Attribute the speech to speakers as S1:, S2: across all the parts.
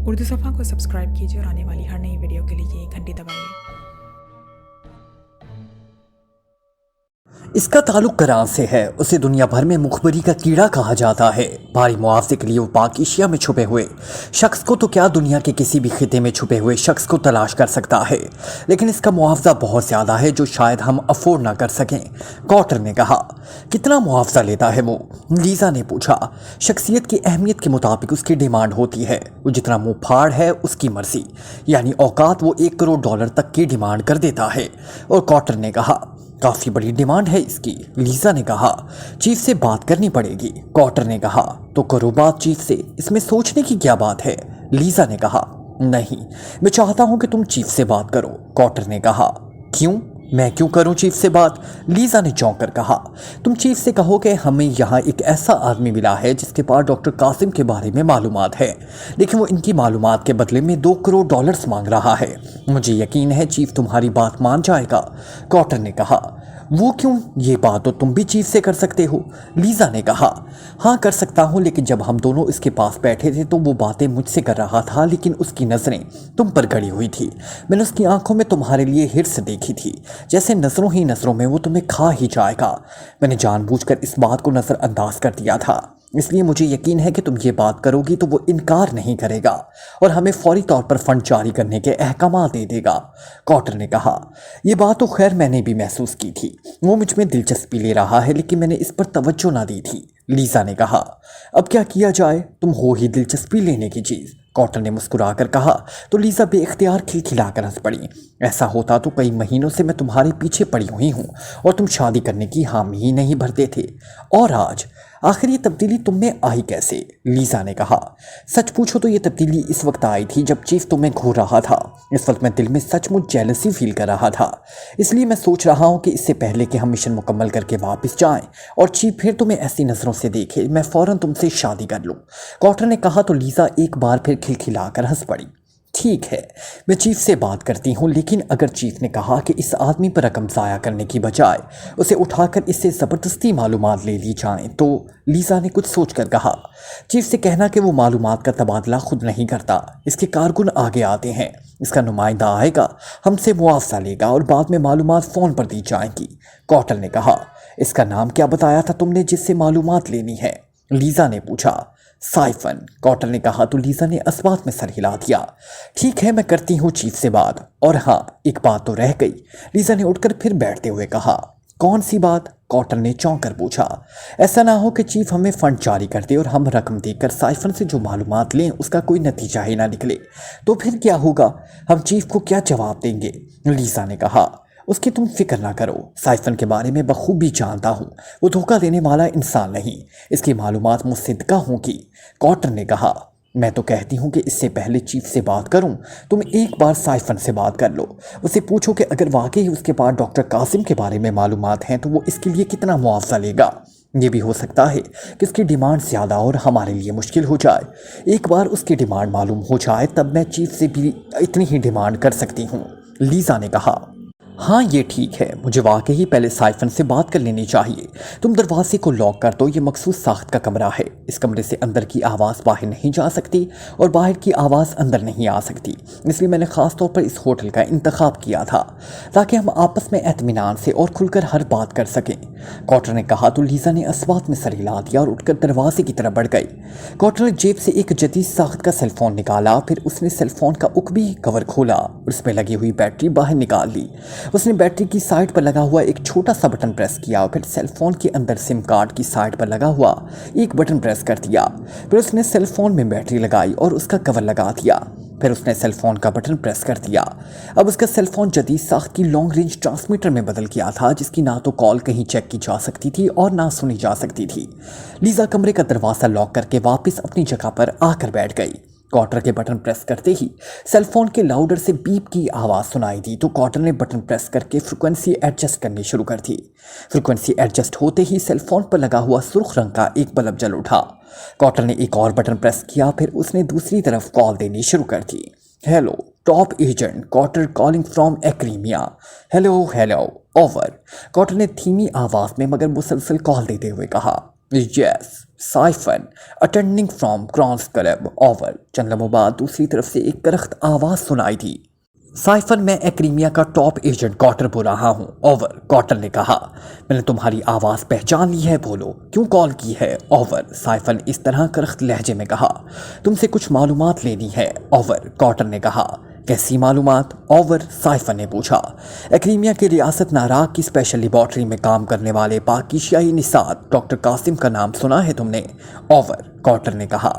S1: उर्दू सफ़ा को सब्सक्राइब कीजिए और आने वाली हर नई वीडियो के लिए घंटी दबाइए।
S2: इसका ताल्लुक करान से है। उसे दुनिया भर में मुखबरी का कीड़ा कहा जाता है। भारी मुआवजे के लिए वो पाक एशिया में छुपे हुए शख्स को तो क्या दुनिया के किसी भी खिते में छुपे हुए शख्स को तलाश कर सकता है, लेकिन इसका मुआवजा बहुत ज़्यादा है जो शायद हम अफोर्ड ना कर सकें। कॉटर ने कहा। कितना मुआवजा लेता है वो? लीजा ने पूछा। शख्सियत की अहमियत के मुताबिक उसकी डिमांड होती है। वो जितना मुँह फाड़ है उसकी मर्जी, यानी औकात वो $1 करोड़ तक की डिमांड कर देता है। और कॉटर ने कहा काफ़ी बड़ी डिमांड है इसकी। लीजा ने कहा चीफ से बात करनी पड़ेगी। कॉटर ने कहा तो करो बात चीफ से, इसमें सोचने की क्या बात है? लीजा ने कहा नहीं, मैं चाहता हूं कि तुम चीफ से बात करो। कॉटर ने कहा क्यों? मैं क्यों करूं चीफ से बात? लीजा ने चौंक कर कहा तुम चीफ से कहो कि हमें यहाँ एक ऐसा आदमी मिला है जिसके पास डॉक्टर कासिम के बारे में मालूमात है, लेकिन वो इनकी मालूमात के बदले में $2 करोड़ मांग रहा है। मुझे यकीन है चीफ तुम्हारी बात मान जाएगा। कॉटर ने कहा वो क्यों? ये बात तो तुम भी चीफ से कर सकते हो। लीजा ने कहा हाँ कर सकता हूँ, लेकिन जब हम दोनों इसके पास बैठे थे तो वो बातें मुझसे कर रहा था, लेकिन उसकी नज़रें तुम पर गड़ी हुई थी। मैंने उसकी आंखों में तुम्हारे लिए हिर्स देखी थी, जैसे नज़रों ही नज़रों में वो तुम्हें खा ही जाएगा। मैंने जानबूझकर इस बात को नज़रअंदाज कर दिया था, इसलिए मुझे यकीन है कि तुम ये बात करोगी तो वो इनकार नहीं करेगा और हमें फौरी तौर पर फंड जारी करने के अहकाम दे देगा। कॉटर ने कहा यह बात तो खैर मैंने भी महसूस की थी। वो मुझ में दिलचस्पी ले रहा है, लेकिन मैंने इस पर तवज्जो ना दी थी। लीजा ने कहा अब क्या किया जाए, तुम हो ही दिलचस्पी लेने की चीज़। कॉटर ने मुस्कुराकर कहा तो लीजा बेख्तियार खिलखिलाकर हंस पड़ी। ऐसा होता तो कई महीनों से मैं तुम्हारे पीछे पड़ी हुई हूँ और तुम शादी करने की हामी ही नहीं भरते थे, और आज आखिर ये तब्दीली तुम में आई कैसे? लीजा ने कहा सच पूछो तो ये तब्दीली इस वक्त आई थी जब चीफ तुम्हें घूर रहा था। इस वक्त मैं दिल में सचमुच जेलसी फील कर रहा था, इसलिए मैं सोच रहा हूँ कि इससे पहले कि हम मिशन मुकम्मल करके वापस जाएं और चीफ फिर तुम्हें ऐसी नज़रों से देखे, मैं फ़ौरन तुमसे शादी कर लूँ। कॉटर ने कहा तो लीजा एक बार फिर खिलखिलाकर हंस पड़ी। ठीक है, मैं चीफ से बात करती हूँ, लेकिन अगर चीफ ने कहा कि इस आदमी पर रकम ज़ाया करने की बजाय उसे उठाकर इससे ज़बरदस्ती मालूमात ले ली जाएं, तो लीजा ने कुछ सोचकर कहा चीफ से कहना कि वो मालूमात का तबादला खुद नहीं करता, इसके कारकुन आगे आते हैं, इसका नुमाइंदा आएगा, हमसे मुआवजा लेगा और बाद में मालूमात फ़ोन पर दी जाएंगी। कॉटर ने कहा इसका नाम क्या बताया था तुमने जिससे मालूमात लेनी है? लीजा ने पूछा। साइफन। कॉटर ने कहा तो लीजा ने अस्बात में सर हिला दिया। ठीक है, मैं करती हूँ चीफ से बात, और हाँ एक बात तो रह गई। लीजा ने उठकर फिर बैठते हुए कहा कौन सी बात? कॉटर ने चौंक कर पूछा। ऐसा ना हो कि चीफ हमें फंड जारी कर दे और हम रकम देकर साइफन से जो मालूमात लें उसका कोई नतीजा ही ना निकले, तो फिर क्या होगा? हम चीफ को क्या जवाब देंगे? लीजा ने कहा उसकी तुम फिक्र ना करो, साइफन के बारे में बखूबी जानता हूँ, वो धोखा देने वाला इंसान नहीं, इसकी मालूमात मुसद्दका होंगी। कॉटर ने कहा मैं तो कहती हूँ कि इससे पहले चीफ से बात करूँ तुम एक बार साइफन से बात कर लो, उसे पूछो कि अगर वाकई उसके पास डॉक्टर कासिम के बारे में मालूमात हैं तो वो इसके लिए कितना मुआवजा लेगा। ये भी हो सकता है कि उसकी डिमांड ज़्यादा और हमारे लिए मुश्किल हो जाए। एक बार उसकी डिमांड मालूम हो जाए तब मैं चीफ से भी इतनी ही डिमांड कर सकती हूँ। लीजा ने कहा हाँ ये ठीक है, मुझे वाकई पहले साइफन से बात कर लेनी चाहिए। तुम दरवाजे को लॉक कर दो, ये मखसूस साख्त का कमरा है, इस कमरे से अंदर की आवाज़ बाहर नहीं जा सकती और बाहर की आवाज़ अंदर नहीं आ सकती, इसलिए मैंने ख़ास तौर पर इस होटल का इंतखाब किया था ताकि हम आपस में इत्मीनान से और खुलकर हर बात कर सकें। कॉटर ने कहा तो लीजा ने अस्बात में सर हिला दिया और उठकर दरवाजे की तरफ बढ़ गई। कॉटर ने जेब से एक जदीद साख्त का सेलफोन निकाला, फिर उसने सेलफोन का उकबी कवर खोला और उसमें लगी हुई बैटरी बाहर निकाल ली। उसने बैटरी की साइड पर लगा हुआ एक छोटा सा बटन प्रेस किया और फिर सेल फोन के अंदर सिम कार्ड की साइड पर लगा हुआ एक बटन प्रेस कर दिया। फिर उसने सेल फोन में बैटरी लगाई और उसका कवर लगा दिया। फिर उसने सेल फोन का बटन प्रेस कर दिया। अब उसका सेल फोन जदीद साख्त की लॉन्ग रेंज ट्रांसमीटर में बदल गया था, जिसकी ना तो कॉल कहीं चेक की जा सकती थी और ना सुनी जा सकती थी। लीजा कमरे का दरवाज़ा लॉक करके वापस अपनी जगह पर आकर बैठ गई। कॉटर के बटन प्रेस करते ही सेलफोन के लाउडर से बीप की आवाज़ सुनाई दी तो कॉटर ने बटन प्रेस करके फ्रिक्वेंसी एडजस्ट करनी शुरू कर दी। फ्रिक्वेंसी एडजस्ट होते ही सेलफोन पर लगा हुआ सुर्ख रंग का एक बल्ब जल उठा। कॉटर ने एक और बटन प्रेस किया, फिर उसने दूसरी तरफ कॉल देनी शुरू कर दी। Hello top agent Cotter calling from Acrimea. Hello hello over. Cotter ने धीमी आवाज़ में मगर मुसलसल कॉल देते हुए कहा। Yes, Siphon attending from Crowns club, over. चंद लम्हों बाद दूसरी तरफ से एक करख्त आवाज़ सुनाई दी। साइफन, मैं एक्रीमिया का टॉप एजेंट कॉटर बोल रहा हूँ, ओवर। कॉटर ने कहा, मैंने तुम्हारी आवाज़ पहचान ली है, बोलो क्यों कॉल की है, ओवर। साइफन इस तरह करख्त लहजे में कहा, तुमसे कुछ मालूमात लेनी है, ओवर। कॉटर ने कहा, कैसी मालूमात, ओवर। साइफन ने पूछा, एक्रीमिया की रियासत नाराक की स्पेशल लेबॉर्ट्री में काम करने वाले पाकिस्तानी निसात डॉक्टर कासिम का नाम सुना है तुमने, ओवर। कॉटर ने कहा,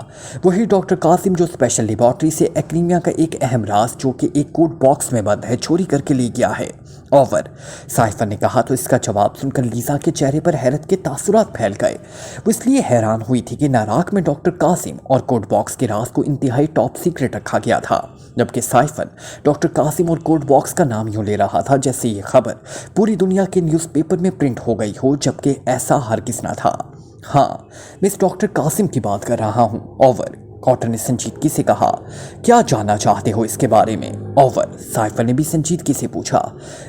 S2: वही डॉक्टर कासिम जो स्पेशल लेबॉर्ट्री से एक्रीमिया का एक अहम राज जो कि एक कोड बॉक्स में बंद है चोरी करके ले गया है, ओवर। साइफन ने कहा तो इसका जवाब सुनकर लीजा के चेहरे पर हैरत के तासुरात फैल गए। वो इसलिए हैरान हुई थी कि नाराक में डॉक्टर कासिम और कोड बॉक्स के राज को इंतहाई टॉप सीक्रेट रखा गया था, जबकि साइफन डॉक्टर कासिम और कोड बॉक्स का नाम यूं ले रहा था जैसे ये खबर पूरी दुनिया के न्यूज़पेपर में प्रिंट हो गई हो, जबकि ऐसा हरगिज़ ना था। हाँ, मैं इस डॉक्टर कासिम की बात कर रहा हूँ, ओवर। कॉटर ने संजीदगी से कहा, क्या जानना चाहते हो इसके बारे में, ओवर। साइफन ने भी संजीदगी से पूछा,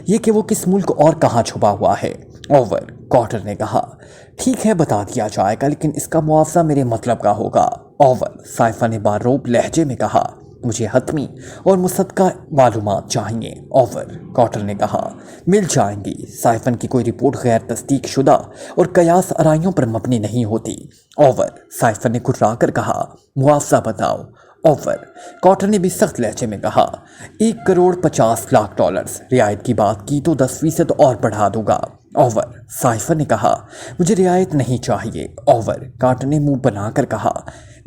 S2: ये कि वो किस मुल्क और कहाँ छुपा हुआ है, ओवर। कॉटर ने कहा, ठीक है बता दिया जाएगा, लेकिन इसका मुआवजा मेरे मतलब का होगा, ओवर। साइफन ने बारोब लहजे में कहा, मुझे हतमी और मुसद्दका मालूमात चाहिए, ओवर। कॉटर ने कहा, मिल जाएंगी। साइफन की कोई रिपोर्ट गैर तस्दीक शुदा और कयास आराइयों पर मबनी नहीं होती, ओवर। साइफन ने घुर्राकर कहा, मुआवजा बताओ, ओवर। कॉटर ने भी सख्त लहजे में कहा, 1,50,00,000 रियायत की बात की तो 10% और बढ़ा दूंगा, ओवर। साइफन ने कहा, मुझे रियायत नहीं चाहिए, ओवर। कॉटर ने मुंह बनाकर कहा,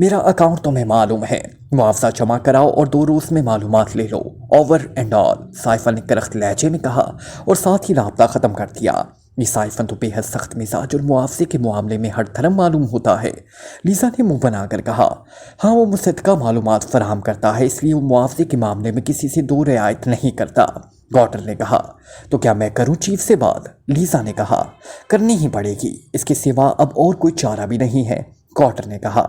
S2: मेरा अकाउंट तुम्हें मालूम है, मुआवजा जमा कराओ और 2 रोज़ में मालूमात ले लो, ओवर एंड ऑल। साइफन ने करख्त लहजे में कहा और साथ ही राब्ता ख़त्म कर दिया। ये साइफन तो बेहद सख्त मिजाज और मुआवजे के मामले में हर धर्म मालूम होता है। लीजा ने मुंह बनाकर कहा, हाँ वो मुसद्दका मालूमात फराहम करता है, इसलिए वो मुआवजे के मामले में किसी से दो रियायत नहीं करता। कॉटर ने कहा, तो क्या मैं करूं चीफ से बात? लीजा ने कहा, करनी ही पड़ेगी, इसके सिवा अब और कोई चारा भी नहीं है। कॉटर ने कहा,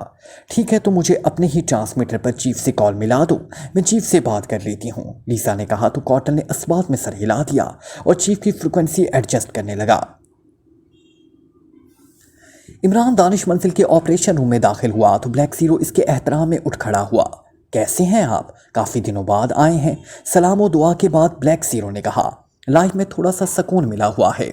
S2: ठीक है तो मुझे अपने ही ट्रांसमीटर पर चीफ से कॉल मिला दो, मैं चीफ से बात कर लेती हूँ। लीजा ने कहा तो कॉटर ने अस्बात में सर हिला दिया और चीफ की फ्रिक्वेंसी एडजस्ट करने लगा। इमरान दानिश मंजिल के ऑपरेशन रूम में दाखिल हुआ तो ब्लैक ज़ीरो इसके एहतराम में उठ खड़ा हुआ। कैसे हैं आप? काफ़ी दिनों बाद आए हैं। सलाम और दुआ के बाद ब्लैक ज़ीरो ने कहा, लाइफ में थोड़ा सा सुकून मिला हुआ है।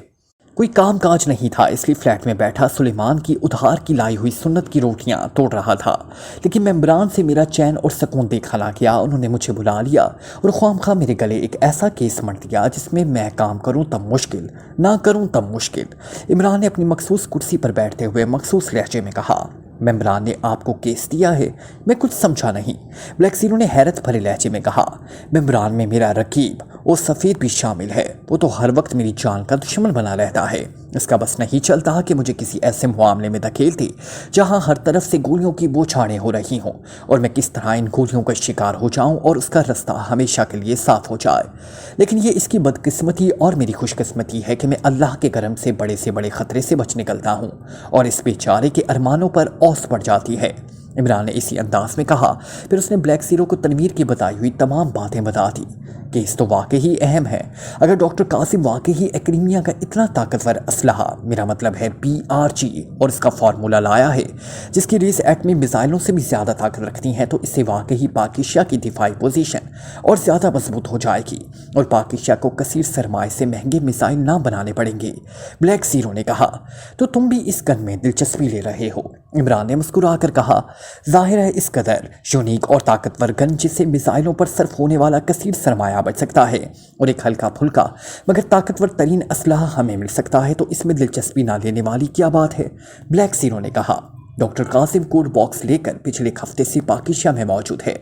S2: कोई काम काज नहीं था, इसलिए फ्लैट में बैठा सुलेमान की उधार की लाई हुई सुन्नत की रोटियां तोड़ रहा था। लेकिन मेम्बरान से मेरा चैन और सुकून देखा ना गया। उन्होंने मुझे बुला लिया और ख्वामखा मेरे गले एक ऐसा केस मढ़ दिया जिसमें मैं काम करूं तब मुश्किल, ना करूं तब मुश्किल। इमरान ने अपनी मखसूस कुर्सी पर बैठते हुए मखसूस लहजे में कहा, मेम्बरान ने आपको केस दिया है? मैं कुछ समझा नहीं। ब्लैक ज़ीरो ने हैरत भरे लहजे में कहा, मेम्बरान में मेरा रकीब वो सफ़ेद भी शामिल है। वो तो हर वक्त मेरी जान का दुश्मन बना रहता है। इसका बस नहीं चलता कि मुझे किसी ऐसे मामले में धकेल दे जहां हर तरफ से गोलियों की बौछारें हो रही हों और मैं किस तरह इन गोलियों का शिकार हो जाऊं और उसका रास्ता हमेशा के लिए साफ हो जाए। लेकिन ये इसकी बदकिस्मती और मेरी खुशकिस्मती है कि मैं अल्लाह के करम से बड़े खतरे से बच निकलता हूँ और इस बेचारे के अरमानों पर औस पड़ जाती है। इमरान ने इसी अंदाज में कहा। फिर उसने ब्लैक ज़ीरो को तनवीर की बताई हुई तमाम बातें बता दी। केस तो वाकई ही अहम है। अगर डॉक्टर कासिम वाकई ही एक्रीमिया का इतना ताकतवर असलहा, मेरा मतलब है BRG, और इसका फार्मूला लाया है जिसकी रेस एटमी मिसाइलों से भी ज़्यादा ताकत रखती हैं, तो इससे वाकई ही पाकिस्तान की दिफाई पोजीशन और ज़्यादा मजबूत हो जाएगी और पाकिस्तान को कसीर सरमाए से महंगे मिसाइल ना बनाने पड़ेंगे। ब्लैक ज़ीरो ने कहा, तो तुम भी इस गन में दिलचस्पी ले रहे हो? इमरान ने मुस्कुराकर कहा, जाहिर है इस कदर यूनिक और ताकतवर गन जिससे मिसाइलों पर सर्फ होने वाला कसीर सरमाया बच सकता है और एक हल्का फुल्का मगर ताकतवर तरीन असलहा हमें मिल सकता है, तो इसमें दिलचस्पी ना लेने वाली क्या बात है? ब्लैक ज़ीरो ने कहा, डॉक्टर कासिम कोड बॉक्स लेकर पिछले हफ्ते से पाकिस्तान में मौजूद है,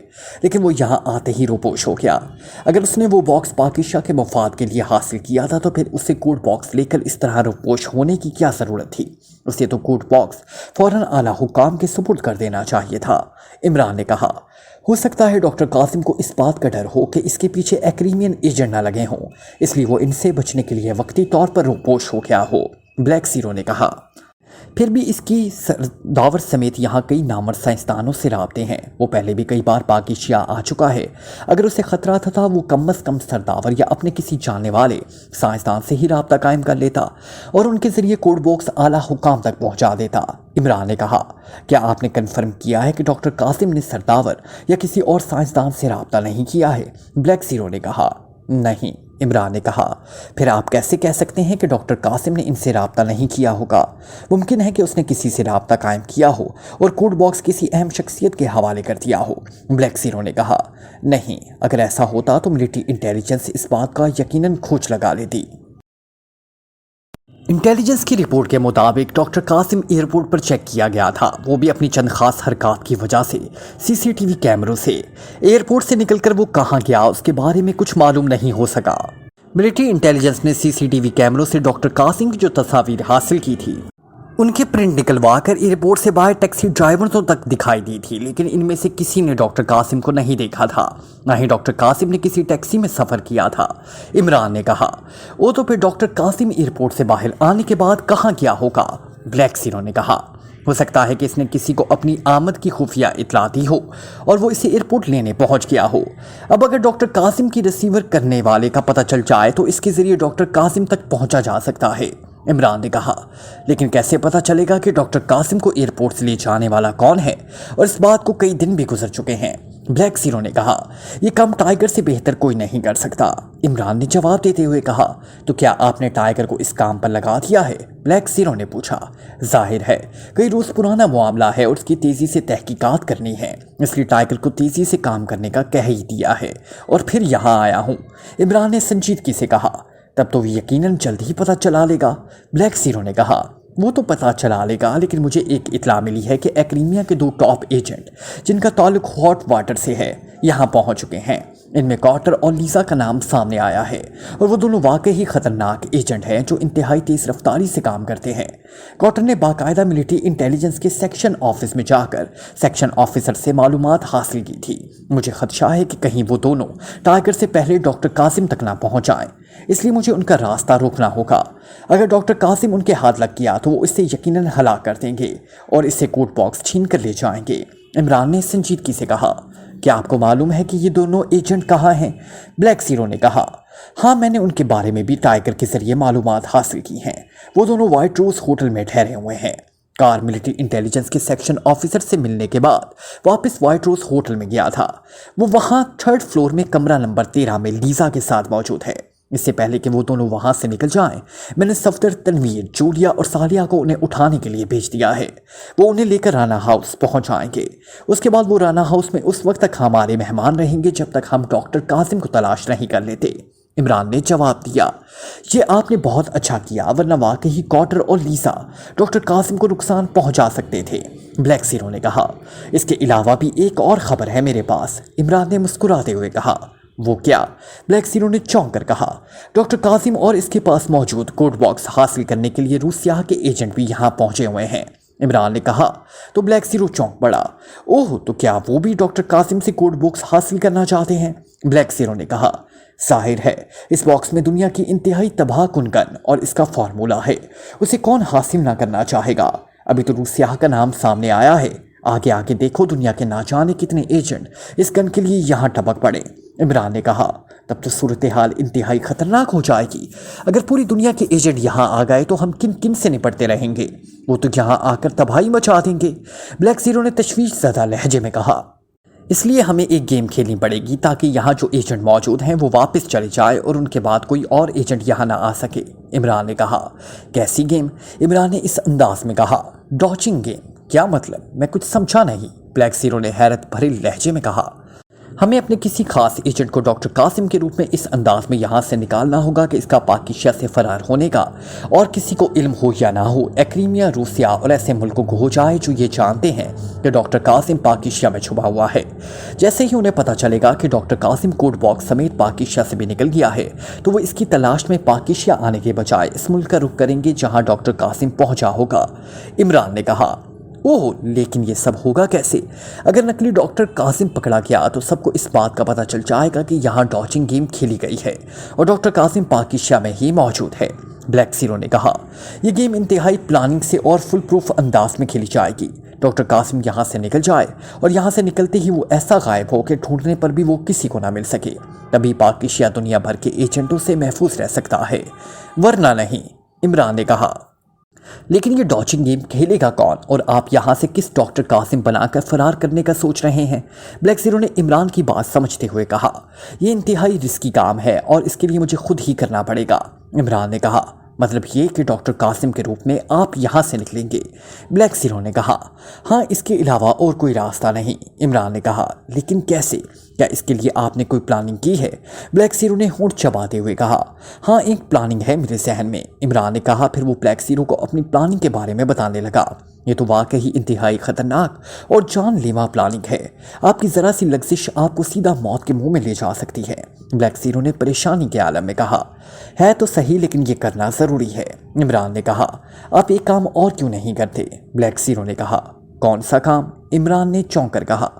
S2: लेकिन वो यहाँ आते ही रोपोश हो गया। अगर उसने वो बॉक्स पाकिस्तान के मफाद के लिए हासिल किया था तो फिर उसे कोड बॉक्स लेकर इस तरह रोपोश होने की क्या ज़रूरत थी? उसे तो कोड बॉक्स फ़ौरन आला हुकाम के सुपुर्द कर देना चाहिए था। इमरान ने कहा, हो सकता है डॉक्टर कासिम को इस बात का डर हो कि इसके पीछे एक्रीमियन एजेंट ना लगे हों, इसलिए वो इनसे बचने के लिए वक्ती तौर पर रोपोश हो गया हो। ब्लैक ज़ीरो ने कहा, پھر بھی اس کی سرداور سمیت یہاں کئی نامور سائنسدانوں سے رابطے ہیں۔ وہ پہلے بھی کئی بار پاک ایشیا آ چکا ہے۔ اگر اسے خطرہ تھا وہ کم از کم سرداور یا اپنے کسی جاننے والے سائنسدان سے ہی رابطہ قائم کر لیتا اور ان کے ذریعے کوڈ باکس اعلیٰ حکام تک پہنچا دیتا۔ عمران نے کہا، کیا آپ نے کنفرم کیا ہے کہ ڈاکٹر قاسم نے سرداور یا کسی اور سائنسدان سے رابطہ نہیں کیا ہے؟ بلیک زیرو نے کہا، نہیں۔ عمران نے کہا، پھر آپ کیسے کہہ سکتے ہیں کہ ڈاکٹر قاسم نے ان سے رابطہ نہیں کیا ہوگا؟ ممکن ہے کہ اس نے کسی سے رابطہ قائم کیا ہو اور کوڈ باکس کسی اہم شخصیت کے حوالے کر دیا ہو۔ بلیک زیرو نے کہا، نہیں، اگر ایسا ہوتا تو ملٹری انٹیلیجنس اس بات کا یقیناً کھوج لگا لیتی۔ انٹیلیجنس کی رپورٹ کے مطابق ڈاکٹر قاسم ایئرپورٹ پر چیک کیا گیا تھا، وہ بھی اپنی چند خاص حرکات کی وجہ سے سی سی ٹی وی کیمروں سے۔ ایئرپورٹ سے نکل کر وہ کہاں گیا اس کے بارے میں کچھ معلوم نہیں ہو سکا۔ ملٹری انٹیلیجنس نے سی سی ٹی وی کیمروں سے ڈاکٹر قاسم کی جو تصاویر حاصل کی تھی ان کے پرنٹ نکلوا کر ایئرپورٹ سے باہر ٹیکسی ڈرائیوروں تک دکھائی دی تھی، لیکن ان میں سے کسی نے ڈاکٹر قاسم کو نہیں دیکھا تھا، نہ ہی ڈاکٹر قاسم نے کسی ٹیکسی میں سفر کیا تھا۔ عمران نے کہا، وہ تو پھر ڈاکٹر قاسم ایئرپورٹ سے باہر آنے کے بعد کہاں گیا ہوگا؟ بلیک زیرو نے کہا، ہو سکتا ہے کہ اس نے کسی کو اپنی آمد کی خفیہ اطلاع دی ہو اور وہ اسے ایئرپورٹ لینے پہنچ گیا ہو۔ اب اگر ڈاکٹر قاسم کی ریسیور کرنے والے کا پتہ چل جائے تو اس کے ذریعے ڈاکٹر قاسم تک پہنچا جا سکتا ہے۔ عمران نے کہا، لیکن کیسے پتہ چلے گا کہ ڈاکٹر قاسم کو ایئرپورٹ سے لے جانے والا کون ہے؟ اور اس بات کو کئی دن بھی گزر چکے ہیں۔ بلیک زیرو نے کہا، یہ کام ٹائیگر سے بہتر کوئی نہیں کر سکتا۔ عمران نے جواب دیتے ہوئے کہا، تو کیا آپ نے ٹائیگر کو اس کام پر لگا دیا ہے؟ بلیک زیرو نے پوچھا، ظاہر ہے کئی روز پرانا معاملہ ہے اور اس کی تیزی سے تحقیقات کرنی ہے، اس لیے ٹائیگر کو تیزی سے کام کرنے کا کہہ ہی دیا ہے اور پھر یہاں آیا ہوں۔ عمران نے سنجیدگی سے کہا، تب تو یقیناً جلد ہی پتہ چلا لے گا۔ بلیک زیرو نے کہا، وہ تو پتہ چلا لے گا، لیکن مجھے ایک اطلاع ملی ہے کہ ایکریمیا کے 2 ٹاپ ایجنٹ جن کا تعلق ہاٹ واٹر سے ہے یہاں پہنچ چکے ہیں۔ ان میں کارٹر اور لیزا کا نام سامنے آیا ہے اور وہ دونوں واقعی خطرناک ایجنٹ ہیں جو انتہائی تیز رفتاری سے کام کرتے ہیں۔ کارٹر نے باقاعدہ ملٹری انٹیلیجنس کے سیکشن آفس میں جا کر سیکشن آفیسر سے معلومات حاصل کی تھی۔ مجھے خدشہ ہے کہ کہیں وہ دونوں ٹائیگر سے پہلے ڈاکٹر قاسم تک نہ پہنچ جائیں، اس لیے مجھے ان کا راستہ روکنا ہوگا۔ اگر ڈاکٹر قاسم ان کے ہاتھ لگ گیا تو وہ اسے یقیناً ہلاک کر دیں گے اور اسے کوڈ باکس چھین کر لے جائیں گے۔ عمران نے سنجیدگی سے کہا، کیا آپ کو معلوم ہے کہ یہ دونوں ایجنٹ کہاں ہیں؟ بلیک زیرو نے کہا، ہاں، میں نے ان کے بارے میں بھی ٹائیگر کے ذریعے معلومات حاصل کی ہیں۔ وہ دونوں وائٹ روز ہوٹل میں ٹھہرے ہوئے ہیں۔ کار ملٹری انٹیلیجنس کے سیکشن آفیسر سے ملنے کے بعد واپس وائٹ روز ہوٹل میں گیا تھا۔ وہ وہاں 3rd فلور میں کمرہ نمبر 13 میں لیزا کے ساتھ موجود ہے۔ اس سے پہلے کہ وہ دونوں وہاں سے نکل جائیں، میں نے صفدر، تنویر، جولیا اور سالیہ کو انہیں اٹھانے کے لیے بھیج دیا ہے۔ وہ انہیں لے کر رانا ہاؤس پہنچ جائیں گے۔ اس کے بعد وہ رانا ہاؤس میں اس وقت تک ہمارے مہمان رہیں گے جب تک ہم ڈاکٹر قاسم کو تلاش نہیں کر لیتے۔ عمران نے جواب دیا، یہ آپ نے بہت اچھا کیا، ورنہ واقعی کارٹر اور لیزا ڈاکٹر قاسم کو نقصان پہنچا سکتے تھے۔ بلیک زیرو نے کہا، اس کے علاوہ بھی ایک اور خبر ہے میرے پاس۔ عمران نے مسکراتے ہوئے کہا، وہ کیا؟ بلیک زیرو نے چونک کر کہا، ڈاکٹر قاسم اور اس کے پاس موجود کوڈ باکس حاصل کرنے کے لیے روس سیاہ کے ایجنٹ بھی یہاں پہنچے ہوئے ہیں۔ عمران نے کہا تو بلیک زیرو چونک پڑا، اوہ، تو کیا وہ بھی ڈاکٹر قاسم سے کوڈ باکس حاصل کرنا چاہتے ہیں؟ بلیک زیرو نے کہا، ظاہر ہے اس باکس میں دنیا کی انتہائی تباہ کن گن اور اس کا فارمولہ ہے، اسے کون حاصل نہ کرنا چاہے گا؟ ابھی تو روس سیاہ کا نام سامنے آیا ہے، آگے آگے دیکھو دنیا کے نہ جانے کتنے ایجنٹ اس گن کے لیے یہاں ٹپک پڑے۔ عمران نے کہا، تب تو صورتحال انتہائی خطرناک ہو جائے گی۔ اگر پوری دنیا کے ایجنٹ یہاں آ گئے تو ہم کن کن سے نپٹتے رہیں گے؟ وہ تو یہاں آ کر تباہی مچا دیں گے۔ بلیک زیرو نے تشویش زدہ لہجے میں کہا، اس لیے ہمیں ایک گیم کھیلنی پڑے گی تاکہ یہاں جو ایجنٹ موجود ہیں وہ واپس چلے جائے اور ان کے بعد کوئی اور ایجنٹ یہاں نہ آ سکے۔ عمران نے کہا، کیسی گیم؟ عمران نے اس انداز میں کہا، ڈاچنگ گیم۔ کیا مطلب؟ میں کچھ سمجھا نہیں۔ بلیک زیرو نے حیرت بھرے لہجے میں کہا، ہمیں اپنے کسی خاص ایجنٹ کو ڈاکٹر قاسم کے روپ میں اس انداز میں یہاں سے نکالنا ہوگا کہ اس کا پاکیشیا سے فرار ہونے کا اور کسی کو علم ہو یا نہ ہو ایکریمیا، روسیا اور ایسے ملکوں کو ہو جائے جو یہ جانتے ہیں کہ ڈاکٹر قاسم پاکیشیا میں چھپا ہوا ہے۔ جیسے ہی انہیں پتہ چلے گا کہ ڈاکٹر قاسم کوڈ باکس سمیت پاکیشیا سے بھی نکل گیا ہے تو وہ اس کی تلاش میں پاکیشیا آنے کے بجائے اس ملک کا رخ کریں گے جہاں ڈاکٹر قاسم پہنچا ہوگا۔ عمران نے کہا، اوہ، لیکن یہ سب ہوگا کیسے؟ اگر نقلی ڈاکٹر قاسم پکڑا گیا تو سب کو اس بات کا پتہ چل جائے گا کہ یہاں ڈاچنگ گیم کھیلی گئی ہے اور ڈاکٹر قاسم پاکیشیا میں ہی موجود ہے۔ ब्लैक ज़ीरो ने कहा, यह गेम इंतहाई प्लानिंग से और फुल प्रूफ अंदाज में खेली जाएगी। डॉक्टर कासिम यहाँ से निकल जाए और यहाँ से निकलते ही वो ऐसा गायब हो कि ढूंढने पर भी वो किसी को ना मिल सके, तभी पाक एशिया दुनिया भर के एजेंटों से महफूज रह सकता है, वरना नहीं, इमरान ने कहा। लेकिन ये डॉचिंग गेम खेलेगा कौन और आप यहाँ से किस डॉक्टर कासिम बनाकर फरार करने का सोच रहे हैं? ब्लैक ज़ीरो ने इमरान की बात समझते हुए कहा, यह इंतहाई रिस्की काम है और इसके लिए मुझे खुद ही करना पड़ेगा। इमरान ने कहा, मतलब ये कि डॉक्टर कासिम के रूप में आप यहाँ से निकलेंगे? ब्लैक ज़ीरो ने कहा, हाँ, इसके अलावा और कोई रास्ता नहीं। इमरान ने कहा, लेकिन कैसे? क्या इसके लिए आपने कोई प्लानिंग की है? ब्लैक ज़ीरो ने होंठ चबाते हुए कहा, हाँ, एक प्लानिंग है मेरे जहन में। इमरान ने कहा। फिर वो ब्लैक ज़ीरो को अपनी प्लानिंग के बारे में बताने लगा। ये तो वाकई इंतहाई खतरनाक और जानलेवा प्लानिंग है। आपकी ज़रा सी लग्जिश आपको सीधा मौत के मुंह में ले जा सकती है। ब्लैक ज़ीरो ने परेशानी के आलम में कहा, है तो सही, लेकिन ये करना ज़रूरी है। इमरान ने कहा, आप एक काम और क्यों नहीं करते? ब्लैक ज़ीरो ने कहा, कौन सा काम? इमरान ने चौंक कर कहा,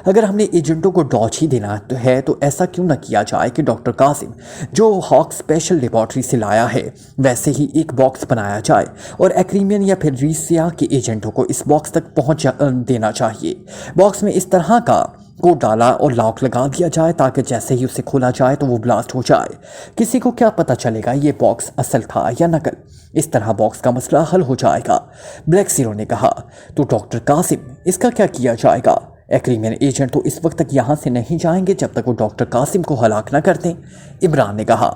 S2: अगर हमने एजेंटों को डॉच ही देना है तो ऐसा क्यों न किया जाए कि डॉक्टर कासिम जो हॉक स्पेशल लेबॉर्ट्री से लाया है वैसे ही एक बॉक्स बनाया जाए और एक्रीमियन या फिर रीसिया के एजेंटों को इस बॉक्स तक पहुंच देना चाहिए। बॉक्स में इस तरह का कोड डाला और लॉक लगा दिया जाए ताकि जैसे ही उसे खोला जाए तो वो ब्लास्ट हो जाए। किसी को क्या पता चलेगा ये बॉक्स असल था या नकल? इस तरह बॉक्स का मसला हल हो जाएगा। ब्लैक ज़ीरो ने कहा, तो डॉक्टर कासिम, इसका क्या किया जाएगा? एक्रीमियन एजेंट तो इस वक्त तक यहाँ से नहीं जाएंगे जब तक वो डॉक्टर कासिम को हलाक न कर दें। इमरान ने कहा,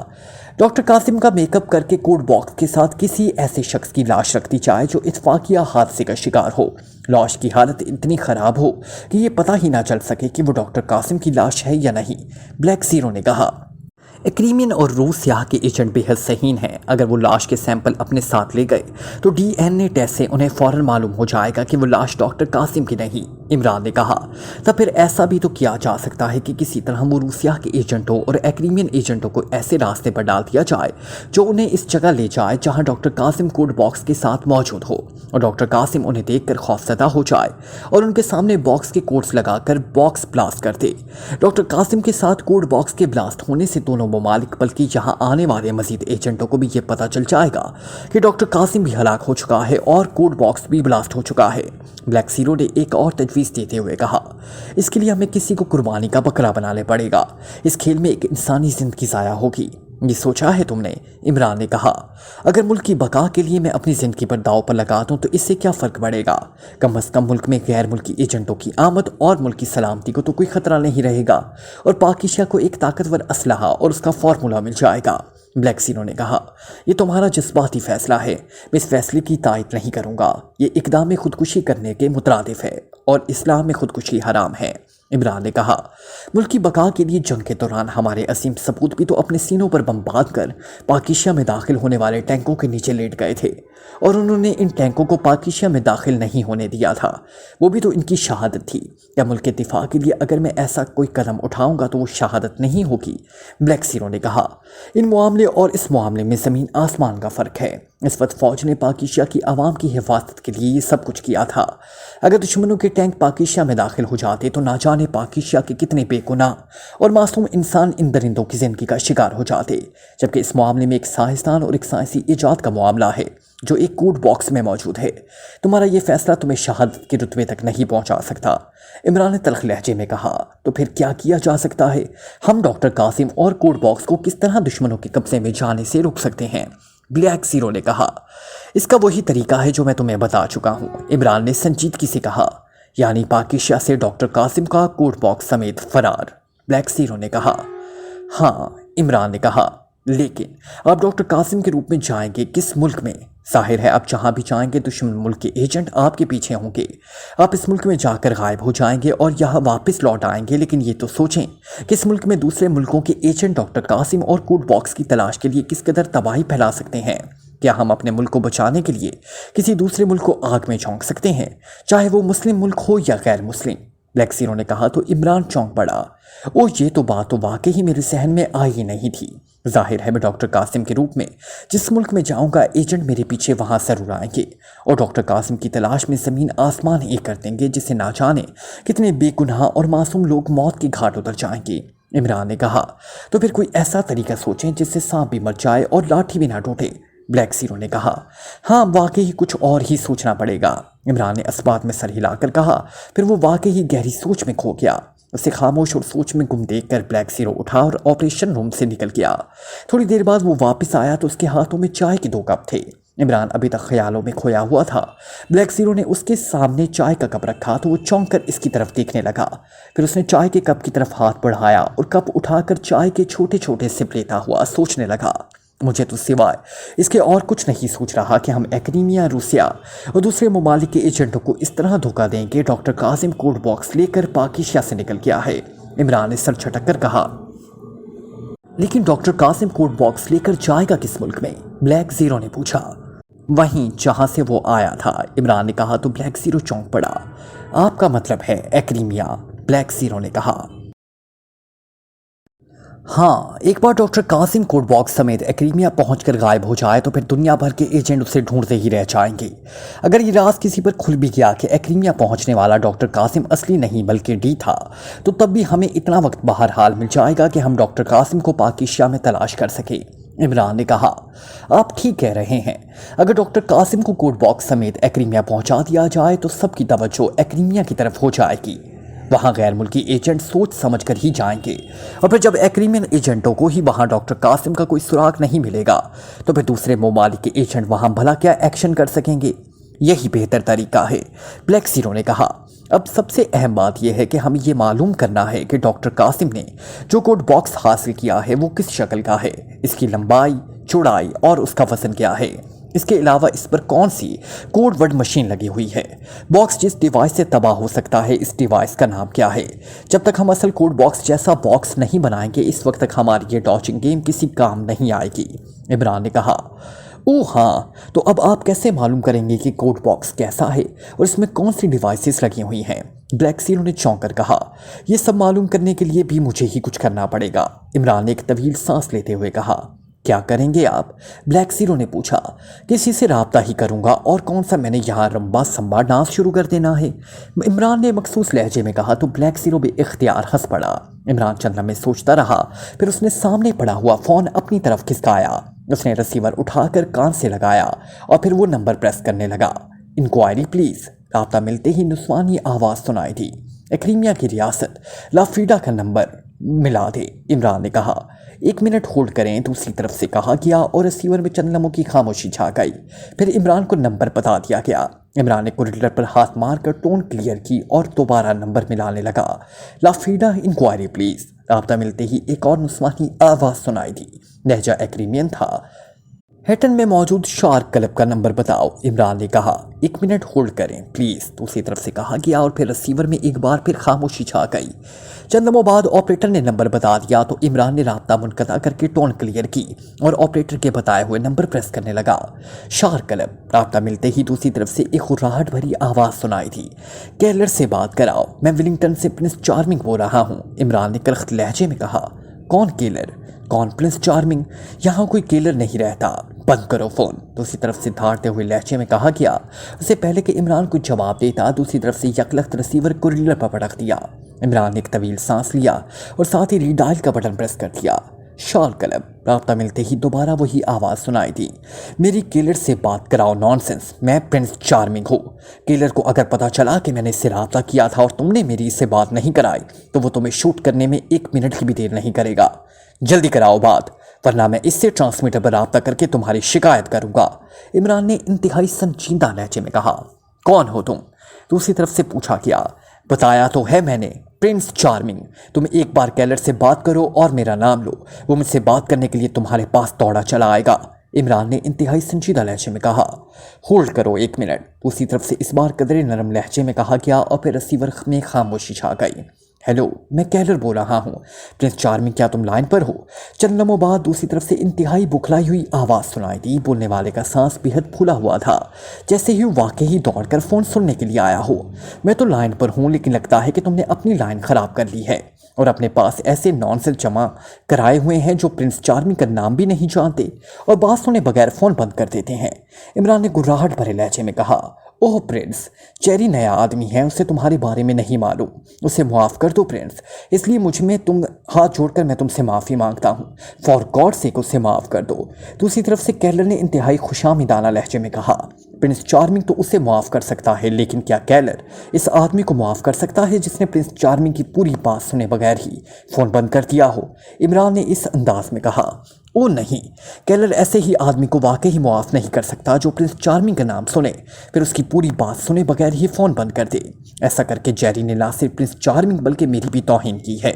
S2: डॉक्टर कासिम का मेकअप करके कोड बॉक्स के साथ किसी ऐसे शख्स की लाश रख दी जाए जो इत्फाकिया हादसे का शिकार हो। लाश की हालत इतनी ख़राब हो कि ये पता ही ना चल सके कि वो डॉक्टर कासिम की लाश है या नहीं। ब्लैक ज़ीरो ने कहा, एक्रीमियन और रूसिया के एजेंट बेहद सहीन हैं। अगर वो लाश के सैंपल अपने साथ ले गए तो डीएनए टेस्ट से उन्हें फ़ौरन मालूम हो जाएगा कि वो लाश डॉक्टर कासिम की नहीं। इमरान ने कहा, तब फिर ऐसा भी तो किया जा सकता है कि किसी तरह वो रूसिया के एजेंटों और एक्रीमियन एजेंटों को ऐसे रास्ते पर डाल दिया जाए जो उन्हें इस जगह ले जाए जहाँ डॉक्टर कासिम कोड बॉक्स के साथ मौजूद हो और डॉक्टर कासिम उन्हें देखकर खौफजदा हो जाए और उनके सामने बॉक्स के कोड्स लगाकर बॉक्स ब्लास्ट कर दे। डॉक्टर कासिम के साथ कोड बॉक्स के ब्लास्ट होने से दोनों ममालिक बल्कि यहाँ आने वाले मजीद एजेंटों को भी ये पता चल जाएगा कि डॉक्टर कासिम भी हलाक हो चुका है और कोड बॉक्स भी ब्लास्ट हो चुका है। ब्लैक ज़ीरो ने एक और तजवीज़ देते हुए कहा, इसके लिए हमें किसी को कुर्बानी का बकरा बनाने पड़ेगा। इस खेल में एक इंसानी ज़िंदगी ज़ाया होगी। ये सोचा है तुमने? इमरान ने कहा, अगर मुल्क की बका के लिए मैं अपनी ज़िंदगी पर दाव पर लगा दूँ तो इससे क्या फ़र्क पड़ेगा? कम अज़ कम मुल्क में गैर मुल्की एजेंटों की आमद और मुल्क की सलामती को तो कोई ख़तरा नहीं रहेगा और पाक एशिया को एक ताकतवर असलहा और उसका फार्मूला मिल जाएगा। ब्लैक ज़ीरो ने कहा, ये तुम्हारा जज्बाती फ़ैसला है, मैं इस फैसले की तायद नहीं करूँगा। ये इक़दाम में ख़ुदकुशी करने के मुतरादिफ है और इस्लाम में ख़ुदकुशी हराम है। इमरान ने कहा, मुल्क की बका के लिए जंग के दौरान हमारे असीम सपूत भी तो अपने सीनों पर बम बांध कर पाक एशिया में दाखिल होने वाले टैंकों के नीचे लेट गए थे और उन्होंने इन टैंकों को पाक एशिया में दाखिल नहीं होने दिया था। वो भी तो इनकी शहादत थी। क्या मुल्क के दिफा के लिए अगर मैं ऐसा कोई कदम उठाऊंगा तो वो शहादत नहीं होगी? ब्लैक ज़ीरो ने कहा, इन मामले और इस मामले में ज़मीन आसमान का फ़र्क है। इस वक्त फ़ौज ने पाक एशिया की आवाम की हिफाजत के लिए ये सब कुछ किया था। अगर दुश्मनों के टैंक पाक एशिया में दाखिल हो जाते तो ना जाने पाक एशिया के कितने बेगुनाह और मासूम इंसान इन दरिंदों की ज़िंदगी का शिकार हो जाते। जबकि इस मामले में एक साइंसदान और एक साइंसी ईजाद का मामला है जो एक कोड बॉक्स में मौजूद है। तुम्हारा ये फैसला तुम्हें शहादत के रुतबे तक नहीं पहुंचा सकता। इमरान ने तल्ख लहजे में कहा, तो फिर क्या किया जा सकता है? हम डॉक्टर कासिम और कोड बॉक्स को किस तरह दुश्मनों के कब्जे में जाने से रोक सकते हैं? ब्लैक ज़ीरो ने कहा, इसका वही तरीका है जो मैं तुम्हें बता चुका हूँ। इमरान ने संजीदगी से कहा, यानी पाक एशिया से डॉक्टर कासिम का कोड बॉक्स समेत फरार। ब्लैक ज़ीरो ने कहा, हाँ। इमरान ने कहा, लेकिन आप डॉक्टर कासिम के रूप में जाएंगे किस मुल्क में? जाहिर है आप जहाँ भी जाएंगे दुश्मन मुल्क के एजेंट आपके पीछे होंगे। आप इस मुल्क में जाकर गायब हो जाएंगे और यहाँ वापस लौट आएंगे। लेकिन ये तो सोचें कि इस मुल्क में दूसरे मुल्कों के एजेंट डॉक्टर कासिम और कोड बॉक्स की तलाश के लिए किस कदर तबाही फैला सकते हैं। क्या हम अपने मुल्क को बचाने के लिए किसी दूसरे मुल्क को आग में झोंक सकते हैं, चाहे वो मुस्लिम मुल्क हो या गैर मुस्लिम? ब्लैक ज़ीरो ने कहा तो इमरान चौंक पड़ा। ओ, ये तो बात तो वाकई ही मेरे जहन में आई ही नहीं थी। जाहिर है मैं डॉक्टर कासिम के रूप में जिस मुल्क में जाऊंगा एजेंट मेरे पीछे वहां ज़रूर आएंगे और डॉक्टर कासिम की तलाश में ज़मीन आसमान एक कर देंगे जिसे ना जाने कितने बेगुनाह और मासूम लोग मौत के घाट उतर जाएंगे। इमरान ने कहा, तो फिर कोई ऐसा तरीका सोचें जिससे सांप भी मर जाए और लाठी भी ना टूटे। ब्लैक ज़ीरो ने कहा। हाँ, वाकई कुछ और ही सोचना पड़ेगा। इमरान ने इस्बात में सर हिलाकर कहा। फिर वो वाकई ही गहरी सोच में खो गया। उसे खामोश और सोच में गुम देखकर ब्लैक ज़ीरो उठा और ऑपरेशन रूम से निकल गया। थोड़ी देर बाद वो वापस आया तो उसके हाथों में चाय के 2 कप थे। इमरान अभी तक ख्यालों में खोया हुआ था। ब्लैक ज़ीरो ने उसके सामने चाय का कप रखा तो वो चौंक कर इसकी तरफ देखने लगा। फिर उसने चाय के कप की तरफ हाथ बढ़ाया और कप उठाकर चाय के छोटे छोटे सिप लेता हुआ सोचने लगा। मुझे तो सिवाय इसके और कुछ नहीं सोच रहा कि हम एक्रीमिया, रूसिया और दूसरे ममालिक के एजेंटों को इस तरह धोखा दें कि डॉक्टर कासिम कोड बॉक्स लेकर पाकिस्तान से निकल गया है। इमरान ने सर झटक कर कहा। लेकिन डॉक्टर कासिम कोड बॉक्स लेकर जाएगा किस मुल्क में? ब्लैक ज़ीरो ने पूछा। वहीं जहां से वो आया था, इमरान ने कहा तो ब्लैक ज़ीरो चौंक पड़ा। आपका मतलब है एक्रीमिया? ब्लैक ज़ीरो ने कहा। हाँ, एक बार डॉक्टर कासिम कोड बॉक्स समेत एक्रीमिया पहुंचकर गायब हो जाए तो फिर दुनिया भर के एजेंट उसे ढूंढते ही रह जाएंगे। अगर ये राज किसी पर खुल भी गया कि एक्रीमिया पहुंचने वाला डॉक्टर कासिम असली नहीं बल्कि डी था, तो तब भी हमें इतना वक्त बहरहाल मिल जाएगा कि हम डॉक्टर कासिम को पाकिस्तान में तलाश कर सके। इमरान ने कहा। आप ठीक कह रहे हैं। अगर डॉक्टर कासिम को कोड बॉक्स समेत एक्रीमिया पहुंचा दिया जाए तो सबकी तवज्जो एक्रीमिया की तरफ हो जाएगी। वहां गैर मुल्की एजेंट सोच समझ कर ही जाएंगे और फिर जब एक्रीमियन एजेंटों को ही वहां डॉक्टर कासिम का कोई सुराग नहीं मिलेगा तो फिर दूसरे ममालिक के एजेंट वहां भला क्या एक्शन कर सकेंगे? यही बेहतर तरीका है, ब्लैक ज़ीरो ने कहा। अब सबसे अहम बात यह है कि हमें ये मालूम करना है कि डॉक्टर कासिम ने जो कोड बॉक्स हासिल किया है वो किस शक्ल का है, इसकी लंबाई, चौड़ाई और उसका वजन क्या है। इसके अलावा इस पर कौन सी कोड वर्ड मशीन लगी हुई है। बॉक्स जिस डिवाइस से तबाह हो सकता है, इस डिवाइस का नाम क्या है। जब तक हम असल कोड बॉक्स जैसा बॉक्स नहीं बनाएंगे, इस वक्त तक हमारी ये डॉचिंग गेम किसी काम नहीं आएगी। इमरान ने कहा। ओह हाँ, तो अब आप कैसे मालूम करेंगे कि कोड बॉक्स कैसा है और इसमें कौन सी डिवाइसेस लगी हुई हैं? ब्लैक ज़ीरो ने चौंक कर कहा। यह सब मालूम करने के लिए भी मुझे ही कुछ करना पड़ेगा। इमरान ने एक तवील सांस लेते हुए कहा। क्या करेंगे आप? ब्लैक ज़ीरो ने पूछा। किसी से राब्ता ही करूंगा, और कौन सा मैंने यहाँ रंबा संबा डांस शुरू कर देना है? इमरान ने मखसूस लहजे में कहा तो ब्लैक ज़ीरो भी इख्तियार हंस पड़ा। इमरान चंद लम्हे सोचता रहा, फिर उसने सामने पड़ा हुआ फ़ोन अपनी तरफ खिसकाया। उसने रिसीवर उठाकर कान से लगाया और फिर वो नंबर प्रेस करने लगा। Inquiry please. राब्ता मिलते ही नुस्वानी आवाज़ सुनाई दी। एक्रीमिया की रियासत लाफीडा का नंबर मिला दे, इमरान ने कहा। 1 मिनट होल्ड करें, दूसरी तरफ से कहा गया और रिसीवर में चंद लम्हों की खामोशी छा गई। फिर इमरान को नंबर बता दिया गया। इमरान ने कुरिल्लर पर हाथ मारकर टोन क्लियर की और दोबारा नंबर मिलाने लगा। लाफीडा इंक्वायरी प्लीज़। राब्ता मिलते ही एक और नुस्वानी आवाज़ सुनाई दी। लहजा एक्रीमियन था। हेटन में मौजूद शार्क क्लब का नंबर बताओ, इमरान ने कहा। 1 मिनट होल्ड करें प्लीज़, दूसरी तरफ से कहा गया और फिर रिसीवर में एक बार फिर खामोशी छा गई। चंद लम्हों बाद ऑपरेटर ने नंबर बता दिया तो इमरान ने राब्ता मुनक़ता करके टोन क्लियर की और ऑपरेटर के बताए हुए नंबर प्रेस करने लगा। Shark club. राब्ता मिलते ही दूसरी तरफ से एक हुर्राहट भरी आवाज़ सुनाई थी। केलर से बात कराओ, मैं विलिंगटन से प्रिंस चार्मिंग बोल रहा हूँ, इमरान ने करख्त लहजे में कहा। कौन केलर? कौन प्रिंस चार्मिंग? यहाँ कोई केलर नहीं रहता, बंद करो फ़ोन, दूसरी तरफ से धारते हुए लहजे में कहा गया। उससे पहले कि इमरान को जवाब देता, दूसरी तरफ से यकलख्त रिसीवर कुरिल्लर पर पटक दिया। इमरान ने एक तवील सांस लिया और साथ ही रीडायल का बटन प्रेस कर दिया। Shark club. राब्ता मिलते ही दोबारा वही आवाज़ सुनाई दी। मेरी केलर से बात कराओ, नॉनसेंस, मैं प्रिंस चार्मिंग हूँ। केलर को अगर पता चला कि मैंने इससे राब्ता किया था और तुमने मेरी इससे बात नहीं कराई तो वो तुम्हें शूट करने में 1 मिनट की भी देर नहीं करेगा। जल्दी कराओ बात, वरना मैं इससे ट्रांसमीटर पर राब्ता करके तुम्हारी शिकायत करूंगा, इमरान ने इंतहाई संजीदा लहजे में कहा। कौन हो तुम? दूसरी तरफ से पूछा गया। बताया तो है मैंने, प्रिंस चार्मिंग। तुम एक बार केलर से बात करो और मेरा नाम लो, वो मुझसे बात करने के लिए तुम्हारे पास दौड़ा चला आएगा, इमरान ने इंतहाई संजीदा लहजे में कहा। होल्ड करो 1 मिनट, दूसरी तरफ से इस बार कदरे नरम लहजे में कहा गया और फिर रिसीवर में खामोशी छा गई। हेलो, मैं केलर बोल रहा हूँ। प्रिंस चार्मिंग, क्या तुम लाइन पर हो? चंद लम्हों बाद दूसरी तरफ से इंतहाई बुखलाई हुई आवाज़ सुनाई दी। बोलने वाले का सांस बेहद फूला हुआ था, जैसे ही वाकई ही दौड़कर फ़ोन सुनने के लिए आया हो। मैं तो लाइन पर हूँ, लेकिन लगता है कि तुमने अपनी लाइन ख़राब कर ली है और अपने पास ऐसे नॉनसेंस जमा कराए हुए हैं जो प्रिंस चार्मिंग का नाम भी नहीं जानते और बात सुने बगैर फ़ोन बंद कर देते हैं, इमरान ने गुर्राहट भरे लहजे में कहा। ओह प्रिंस, चेरी नया आदमी है, उसे तुम्हारे बारे में नहीं मालूम, उसे मुआफ़ कर दो प्रिंस, इसलिए मुझ में तुम ہاتھ جوڑ کر میں تم سے معافی مانگتا ہوں، فار گاڈ سیک اسے معاف کر دو۔ دوسری طرف سے کیلر نے انتہائی خوشامدانہ لہجے میں کہا، پرنس چارمنگ تو اسے معاف کر سکتا ہے، لیکن کیا کیلر اس آدمی کو معاف کر سکتا ہے جس نے پرنس چارمنگ کی پوری بات سنے بغیر ہی فون بند کر دیا ہو؟ عمران نے اس انداز میں کہا، او نہیں، کیلر ایسے ہی آدمی کو واقعی معاف نہیں کر سکتا جو پرنس چارمنگ کا نام سنے پھر اس کی پوری بات سنے بغیر ہی فون بند کر دے۔ ایسا کر کے جیری نے نہ صرف پرنس چارمنگ بلکہ میری بھی توہین کی ہے،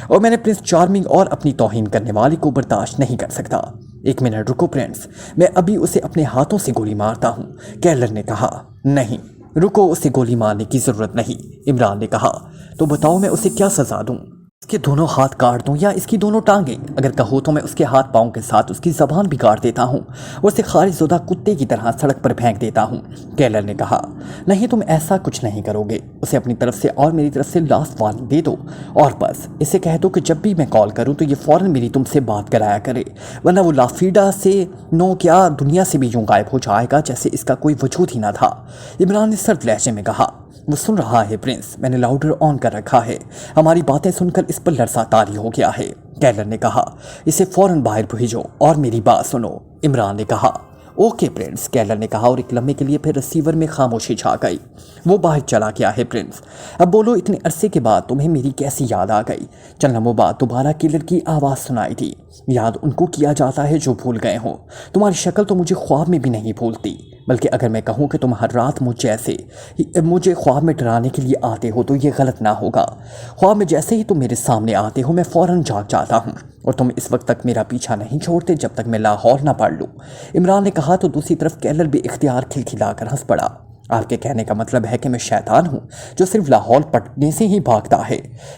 S2: اور میں نے پرنس چارمنگ اور اپنی توہین کرنے والے کو برداشت نہیں کر سکتا۔ ایک منٹ رکو پرنس، میں ابھی اسے اپنے ہاتھوں سے گولی مارتا ہوں، کیلر نے کہا۔ نہیں رکو، اسے گولی مارنے کی ضرورت نہیں، عمران نے کہا۔ تو بتاؤ میں اسے کیا سزا دوں؟ اس کے دونوں ہاتھ کاٹ دوں یا اس کی دونوں ٹانگیں؟ اگر کہو تو میں اس کے ہاتھ پاؤں کے ساتھ اس کی زبان بھی کاٹ دیتا ہوں اور اسے خارج زدہ کتے کی طرح سڑک پر پھینک دیتا ہوں، کیلر نے کہا۔ نہیں، تم ایسا کچھ نہیں کرو گے، اسے اپنی طرف سے اور میری طرف سے لاسٹ وارننگ دے دو، اور بس اسے کہہ دو کہ جب بھی میں کال کروں تو یہ فوراً میری تم سے بات کرایا کرے، ورنہ وہ لافیڈا سے کیا دنیا سے بھی یوں غائب ہو جائے گا جیسے اس کا کوئی وجود ہی نہ تھا، عمران نے سرد لہجے میں کہا۔ وہ سن رہا ہے پرنس، میں نے لاؤڈر آن کر رکھا ہے، ہماری باتیں سن کر اس پر لرزہ طاری ہو گیا ہے، کیلر نے کہا۔ اسے فوراً باہر بھیجو اور میری بات سنو، عمران نے کہا۔ اوکے پرنس، کیلر نے کہا، اور ایک لمحے کے لیے پھر ریسیور میں خاموشی چھا گئی۔ وہ باہر چلا گیا ہے پرنس، اب بولو اتنے عرصے کے بعد تمہیں میری کیسی یاد آ گئی؟ چند لمحوں بعد دوبارہ کیلر کی آواز سنائی دی۔ یاد ان کو کیا جاتا ہے جو بھول گئے ہوں، تمہاری شکل تو مجھے خواب میں بھی نہیں بھولتی، بلکہ اگر میں کہوں کہ تم ہر رات مجھے خواب میں ڈرانے کے لیے آتے ہو تو یہ غلط نہ ہوگا۔ خواب میں جیسے ہی تم میرے سامنے آتے ہو میں فوراً جاگ جاتا ہوں، اور تم اس وقت تک میرا پیچھا نہیں چھوڑتے جب تک میں لاہور نہ پڑھ لوں، عمران نے کہا۔ تو دوسری طرف کیلر بھی اختیار کھلکھلا کر ہنس پڑا۔ آپ کے کہنے کا مطلب ہے کہ میں شیطان ہوں جو صرف لاہور پڑھنے سے ہی بھاگتا ہے،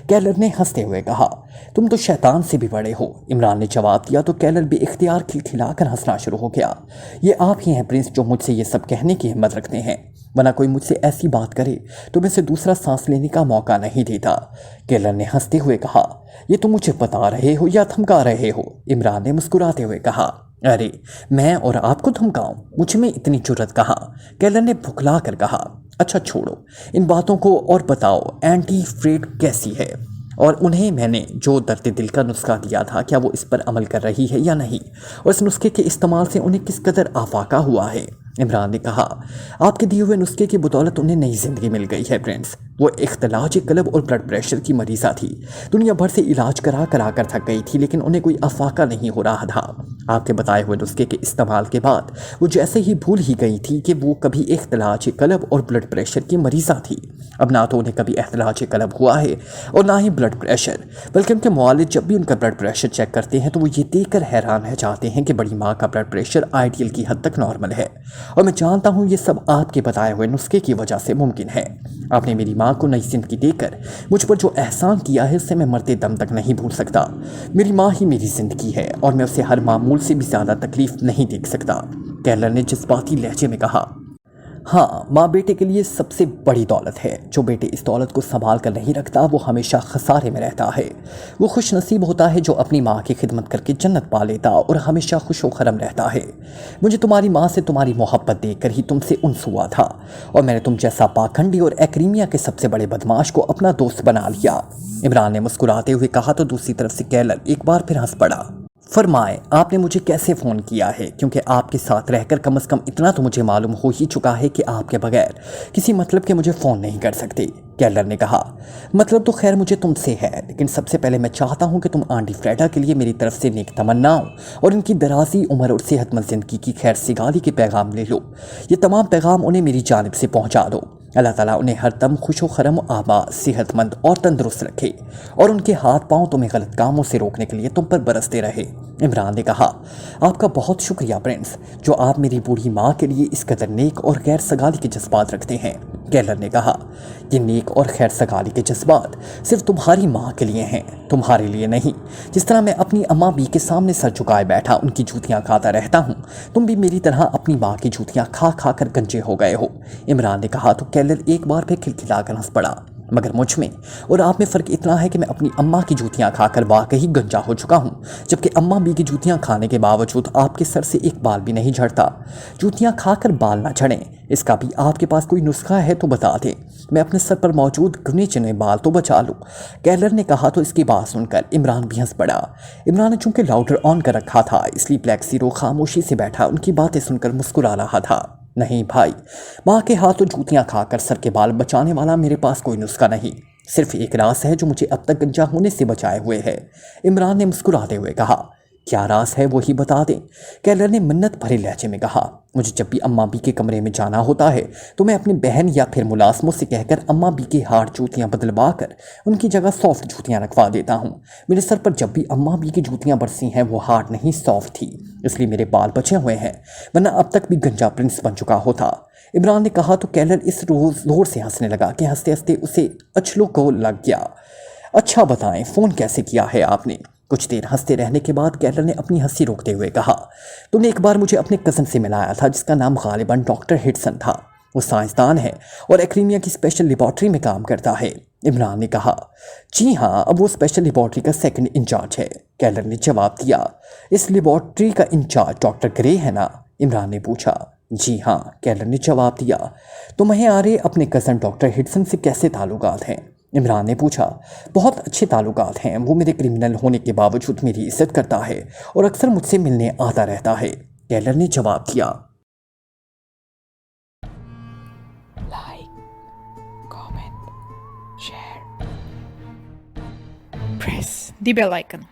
S2: کیلر نے ہنستے ہوئے کہا۔ تم تو شیطان سے بھی بڑے ہو، عمران نے جواب دیا۔ تو کیلر بھی اختیار کھلکھلا کر ہنسنا شروع ہو گیا۔ یہ آپ ہی ہیں پرنس جو مجھ سے یہ سب کہنے کی ہمت رکھتے ہیں، ورنہ کوئی مجھ سے ایسی بات کرے تو میں اسے دوسرا سانس لینے کا موقع نہیں دیتا، کیلر نے ہنستے ہوئے کہا۔ یہ تم مجھے بتا رہے ہو یا دھمکا رہے ہو؟ عمران نے مسکراتے ہوئے کہا۔ ارے میں اور آپ کو دھمکاؤں؟ مجھ میں اتنی جرت کہاں، کیلر نے بھکلا کر کہا۔ اچھا چھوڑو ان باتوں کو اور بتاؤ اینٹی فریڈ کیسی ہے، اور انہیں میں نے جو درد دل کا نسخہ دیا تھا کیا وہ اس پر عمل کر رہی ہے یا نہیں، اور اس نسخے کے استعمال سے انہیں کس قدر آفاقہ ہوا ہے؟ عمران نے کہا۔ آپ کے دیے ہوئے نسخے کی بدولت انہیں نئی زندگی مل گئی ہے پرنس، وہ اختلاج قلب اور بلڈ پریشر کی مریضہ تھی، دنیا بھر سے علاج کرا کر تھک گئی تھی لیکن انہیں کوئی افاقہ نہیں ہو رہا تھا۔ آپ کے بتائے ہوئے نسخے کے استعمال کے بعد وہ جیسے ہی بھول ہی گئی تھی کہ وہ کبھی اختلاج قلب اور بلڈ پریشر کی مریضہ تھی۔ اب نہ تو انہیں کبھی اختلاج قلب ہوا ہے اور نہ ہی بلڈ پریشر، بلکہ ان کے معالج جب بھی ان کا بلڈ پریشر چیک کرتے ہیں تو وہ یہ دیکھ کر حیران رہ جاتے ہیں کہ بڑی ماں کا بلڈ پریشر آئیڈیل کی حد تک نارمل ہے، اور میں جانتا ہوں یہ سب آپ کے بتائے ہوئے نسخے کی وجہ سے ممکن ہے۔ آپ نے میری ماں کو نئی زندگی دے کر مجھ پر جو احسان کیا ہے اسے میں مرتے دم تک نہیں بھول سکتا۔ میری ماں ہی میری زندگی ہے اور میں اسے ہر معمول سے بھی زیادہ تکلیف نہیں دیکھ سکتا، کیلر نے جذباتی لہجے میں کہا۔ ہاں، ماں بیٹے کے لیے سب سے بڑی دولت ہے، جو بیٹے اس دولت کو سنبھال کر نہیں رکھتا وہ ہمیشہ خسارے میں رہتا ہے۔ وہ خوش نصیب ہوتا ہے جو اپنی ماں کی خدمت کر کے جنت پا لیتا اور ہمیشہ خوش و خرم رہتا ہے۔ مجھے تمہاری ماں سے تمہاری محبت دیکھ کر ہی تم سے انس ہوا تھا، اور میں نے تم جیسا پاکھنڈی اور ایکریمیا کے سب سے بڑے بدماش کو اپنا دوست بنا لیا، عمران نے مسکراتے ہوئے کہا۔ تو دوسری طرف سے کیلر ایک بار پھر ہنس پڑا۔ فرمائے آپ نے مجھے کیسے فون کیا ہے، کیونکہ آپ کے ساتھ رہ کر کم از کم اتنا تو مجھے معلوم ہو ہی چکا ہے کہ آپ کے بغیر کسی مطلب کے مجھے فون نہیں کر سکتے، کیلر نے کہا۔ مطلب تو خیر مجھے تم سے ہے، لیکن سب سے پہلے میں چاہتا ہوں کہ تم آنٹی فریڈا کے لیے میری طرف سے نیک تمناؤں اور ان کی درازی عمر اور صحت مند زندگی کی خیر سگالی کے پیغام لے لو۔ یہ تمام پیغام انہیں میری جانب سے پہنچا دو۔ اللہ تعالیٰ انہیں ہر دم خوش و خرم و آباد، صحت مند اور تندرست رکھے، اور ان کے ہاتھ پاؤں تمہیں غلط کاموں سے روکنے کے لیے تم پر برستے رہے، عمران نے کہا۔ آپ کا بہت شکریہ پرنس، جو آپ میری بوڑھی ماں کے لیے اس قدر نیک اور غیر سگالی کے جذبات رکھتے ہیں، کیلر نے کہا۔ یہ نیک اور خیر سگالی کے جذبات صرف تمہاری ماں کے لیے ہیں، تمہارے لیے نہیں۔ جس طرح میں اپنی اماں بی کے سامنے سر جھکائے بیٹھا ان کی جوتیاں کھاتا رہتا ہوں، تم بھی میری طرح اپنی ماں کی جوتیاں کھا کھا کر گنجے ہو گئے ہو، عمران نے کہا۔ تو کیلر ایک بار پھر کھلکھلا کر ہنس پڑا۔ मगर मुझ में और आप में फ़र्क इतना है कि मैं अपनी अम्मा की जूतियां खाकर वाकई गंजा हो चुका हूं, जबकि अम्मा भी की जूतियां खाने के बावजूद आपके सर से एक बाल भी नहीं झड़ता। जूतियां खाकर बाल ना झड़ें, इसका भी आपके पास कोई नुस्खा है तो बता दें, मैं अपने सर पर मौजूद गिने चुने बाल तो बचा लूँ। कैलर ने कहा तो इसकी बात सुनकर इमरान भी हंस पड़ा। इमरान ने चूंकि लाउडर ऑन कर रखा था, इसलिए ब्लैक ज़ीरो खामोशी से बैठा उनकी बातें सुनकर मुस्कुरा रहा था। नहीं भाई, माँ के हाथों जूतियां खाकर सर के बाल बचाने वाला मेरे पास कोई नुस्खा नहीं, सिर्फ एक राज है जो मुझे अब तक गंजा होने से बचाए हुए है। इमरान ने मुस्कुराते हुए कहा। क्या राज है वही बता दें, कैलर ने मिन्नत भरे लहजे में कहा। मुझे जब भी अम्मा बी के कमरे में जाना होता है तो मैं अपनी बहन या फिर मुलाजमों से कहकर अम्मा बी के हार्ड जूतियां बदलवा कर उनकी जगह सॉफ्ट जूतियां रखवा देता हूँ। मेरे सर पर जब भी अम्मा बी की जूतियां बरसी हैं वो हार्ड नहीं सॉफ्ट थी, इसलिए मेरे बाल बचे हुए हैं, वरना अब तक भी गंजा प्रिंस बन चुका होता। इमरान ने कहा तो कैलर इस रोज़ जोर से हंसने लगा कि हंसते हंसते उसे अचलों को लग गया। अच्छा बताएं, फ़ोन कैसे किया है आपने? कुछ देर हंसते रहने के बाद कैलर ने अपनी हंसी रोकते हुए कहा, तुमने एक बार मुझे अपने कज़न से मिलाया था जिसका नाम गालिबन डॉक्टर हिडसन था। वो साइंसदान है और एक्रीमिया की स्पेशल लेबॉर्ट्री में काम करता है। इमरान ने कहा। जी हाँ, अब वो स्पेशल लेबॉर्ट्री का सेकंड इंचार्ज है, कैलर ने जवाब दिया। इस लेबॉर्ट्री का इंचार्ज डॉक्टर ग्रे है ना? इमरान ने पूछा। जी हाँ, कैलर ने जवाब दिया। तुम्हें आरे अपने कज़न डॉक्टर हिडसन से कैसे ताल्लुकात हैं? इमरान ने पूछा। बहुत अच्छे ताल्लुकात हैं, वो मेरे क्रिमिनल होने के बावजूद मेरी इज्जत करता है और अक्सर मुझसे मिलने आता रहता है, कैलर ने जवाब दिया।
S1: Like, comment, share, press the bell icon